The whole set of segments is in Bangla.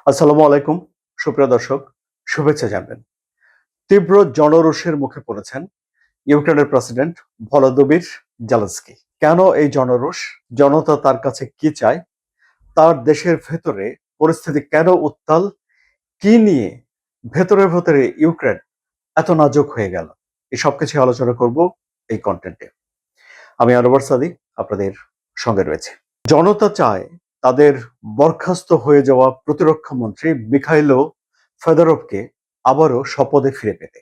আসসালামু আলাইকুম সুপ্রিয় দর্শক, শুভেচ্ছা জানবেন। তীব্র জনরোষের মুখে পড়েছেন ইউক্রেনের প্রেসিডেন্ট ভলোদিমির জেলেনস্কি। কেন এই জনরোষ? জনতা তার কাছে কি চায়? তার দেশের ভেতরে পরিস্থিতি কেন উত্তাল? কি নিয়ে ভেতরে ভেতরে ইউক্রেন এত নাজুক হয়ে গেল? এই সবকিছু আলোচনা করব এই কন্টেন্টে। আমি আনোয়ার সাদিক আপনাদের সঙ্গে রয়েছে। জনতা চায় তাদের বরখাস্ত হয়ে যাওয়া প্রতিরক্ষা মন্ত্রী মিখাইলো ফেদোরভকে আবারও শপথে ফিরে পেতে।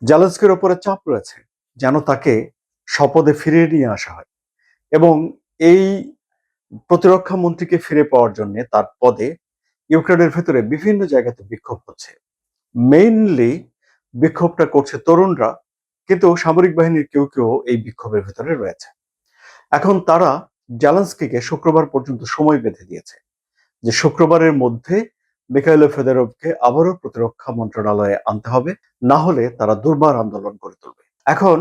জেলেনস্কির ওপরে চাপ রয়েছে যেন তাকে শপথে ফিরিয়ে নিয়ে আসা হয় এবং এই প্রতিরক্ষা মন্ত্রীকে ফিরে পাওয়ার জন্য তার পদে ইউক্রেনের ভেতরে বিভিন্ন জায়গাতে বিক্ষোভ হচ্ছে। মেইনলি বিক্ষোভটা করছে তরুণরা, কিন্তু সামরিক বাহিনীর কেউ কেউ এই বিক্ষোভের ভেতরে রয়েছে। এখন তারা জেলেনস্কিকে শুক্রবার পর্যন্ত সময় বেঁধে দিয়েছে যে শুক্রবারের মধ্যে মিখাইলো ফেদোরভকে আবারও প্রতিরক্ষা মন্ত্রণালয়ে আনতে হবে, না হলে তারা দুর্বার আন্দোলন করে তুলবে। এখন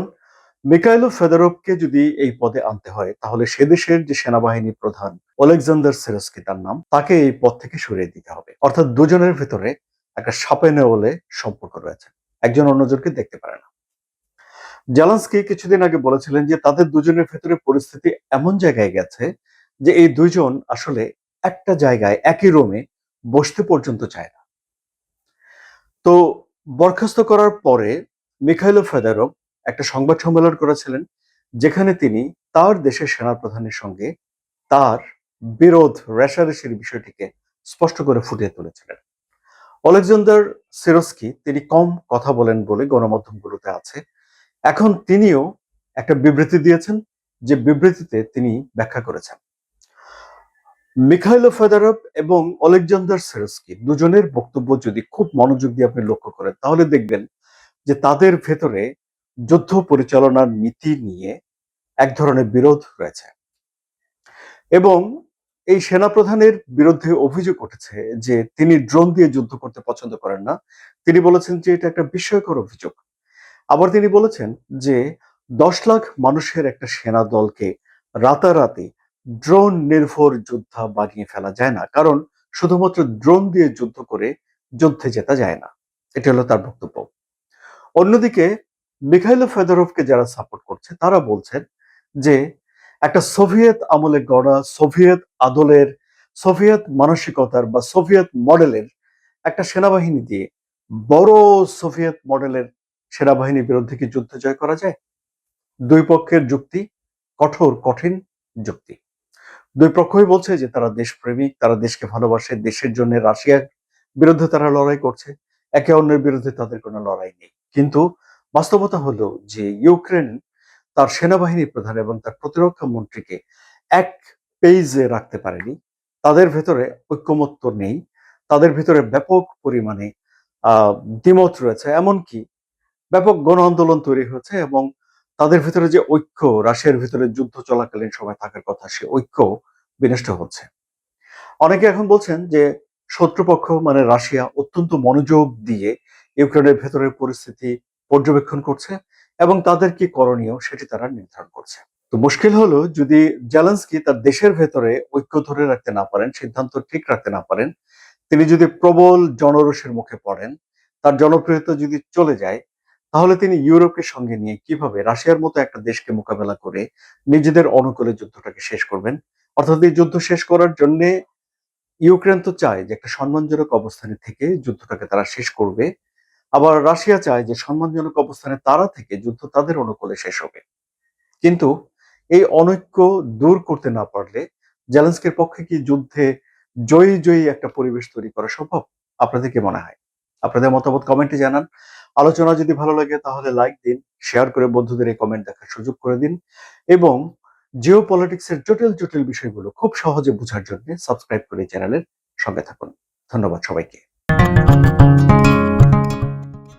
মিখাইলো ফেদোরভকে যদি এই পদে আনতে হয়, তাহলে সে দেশের যে সেনাবাহিনী প্রধান ওলেকজান্ডার সিরস্কি তার নাম, তাকে এই পদ থেকে সরিয়ে দিতে হবে। অর্থাৎ দুজনের ভেতরে একটা সাপে নেউলে সম্পর্ক রয়েছে, একজন অন্যজনকে দেখতে পারে না। জেলেনস্কি কিছুদিন আগে বলেছিলেন যে তাদের দুজনের ভেতরে পরিস্থিতি এমন জায়গায় গেছে যে এই দুইজন আসলে একটা জায়গায় একই রুমে বসতে পর্যন্ত চায় না। তো বরখাস্ত করার পরে মিখাইলো ফেদোরভ একটা সংবাদ সম্মেলন করেছিলেন, যেখানে তিনি তার দেশের সেনাপ্রধানের সঙ্গে তার বিরোধ রেষারেষির বিষয়টিকে স্পষ্ট করে ফুটিয়ে তুলেছিলেন। অলেকজান্ডার সিরস্কি তিনি কম কথা বলেন বলে গণমাধ্যমগুলোতে আছে। এখন তিনিও একটা বিবৃতি দিয়েছেন, যে বিবৃতিতে তিনি ব্যাখ্যা করেছেন মিখাইলো ফেদোরভ এবং অলেকজান্ডার সিরস্কি দুজনের বক্তব্য যদি খুব মনোযোগ দিয়ে আপনি লক্ষ্য করেন, তাহলে দেখবেন যে তাদের ভেতরে যুদ্ধ পরিচালনার নীতি নিয়ে এক ধরনের বিরোধ রয়েছে এবং এই সেনাপ্রধানের বিরুদ্ধে অভিযোগ উঠেছে যে তিনি ড্রোন দিয়ে যুদ্ধ করতে পছন্দ করেন না। তিনি বলেছেন যে এটা একটা বিস্ময়কর অভিযোগ। আবার তিনি বলেছেন যে 10 লাখ মানুষের একটা সেনা দলকে রাতারাতি ড্রোন নির্ভর যোদ্ধা বানিয়ে ফেলা যায় না, কারণ শুধুমাত্র ড্রোন দিয়ে যুদ্ধ করে যুদ্ধে জেতা যায় না। এটা হলো তার বক্তব্য। অন্যদিকে মিখাইলো ফেদোরভকে যারা সাপোর্ট করছে তারা বলছেন যে একটা সোভিয়েত আমলে গড়া, সোভিয়েত আদলের, সোভিয়েত মানসিকতার বা সোভিয়েত মডেলের একটা সেনাবাহিনী দিয়ে বড় সোভিয়েত মডেলের সেনাবাহিনীর বিরুদ্ধে কি যুদ্ধ জয় করা যায়? দুই পক্ষের যুক্তি কঠোর, কঠিন যুক্তি। দুই পক্ষই বলছে যে তারা দেশপ্রেমিক, তারা দেশকে ভালোবাসে, দেশের জন্য রাশিয়ার বিরুদ্ধে তারা লড়াই করছে, একে অন্যের বিরুদ্ধে তাদের কোনো লড়াই নেই। কিন্তু বাস্তবতা হলো যে ইউক্রেন তার সেনাবাহিনী প্রধান এবং তার প্রতিরক্ষা মন্ত্রীকে এক পেজে রাখতে পারেনি। তাদের ভেতরে ঐক্যমত্য নেই, তাদের ভেতরে ব্যাপক পরিমাণে দ্বিমত রয়েছে, এমনকি ব্যাপক গণ আন্দোলন তৈরি হয়েছে এবং তাদের ভিতরে যে ঐক্য, রাশিয়ার ভিতরে যুদ্ধ চলাকালীন সময় থাকার কথা, সে ঐক্য বিনষ্ট হচ্ছে। অনেকে এখন বলছেন যে শত্রুপক্ষ মানে রাশিয়া অত্যন্ত মনোযোগ দিয়ে ইউক্রেনের ভেতরের পরিস্থিতি পর্যবেক্ষণ করছে এবং তাদের কি করণীয় সেটি তারা নির্ধারণ করছে। তো মুশকিল হলো, যদি জেলেনস্কি তার দেশের ভেতরে ঐক্য ধরে রাখতে না পারেন, সিদ্ধান্ত ঠিক রাখতে না পারেন, তিনি যদি প্রবল জনরোষের মুখে পড়েন, তার জনপ্রিয়তা যদি চলে যায়, তাহলে তিনি ইউরোপকে সঙ্গে নিয়ে কিভাবে রাশিয়ার মতো একটা দেশকে মোকাবেলা করে নিজেদের অনুকূলে যুদ্ধটাকে শেষ করবেন? অর্থাৎ এই যুদ্ধ শেষ করার জন্য ইউক্রেন তো চায় যে একটা সম্মানজনক অবস্থানে থেকে যুদ্ধটাকে তারা শেষ করবে, আবার রাশিয়া চায় যে সম্মানজনক অবস্থানে তারা থেকে যুদ্ধ তাদের অনুকূলে শেষ হবে। কিন্তু এই অনৈক্য দূর করতে না পারলে জেলেনস্কির পক্ষে কি যুদ্ধে জয়ী জয়ী একটা পরিবেশ তৈরি করা সম্ভব? আপনাদের কি মনে হয়? আপনাদের মতামত কমেন্টে জানান। আলোচনা যদি ভালো লাগে তাহলে লাইক দিন, শেয়ার করে বন্ধুদের এই কমেন্ট দেখার সুযোগ করে দিন এবং জিও পলিটিক্সের জটিল জটিল বিষয়গুলো খুব সহজে বোঝার জন্য সাবস্ক্রাইব করে চ্যানেলের সঙ্গে থাকুন। ধন্যবাদ সবাইকে।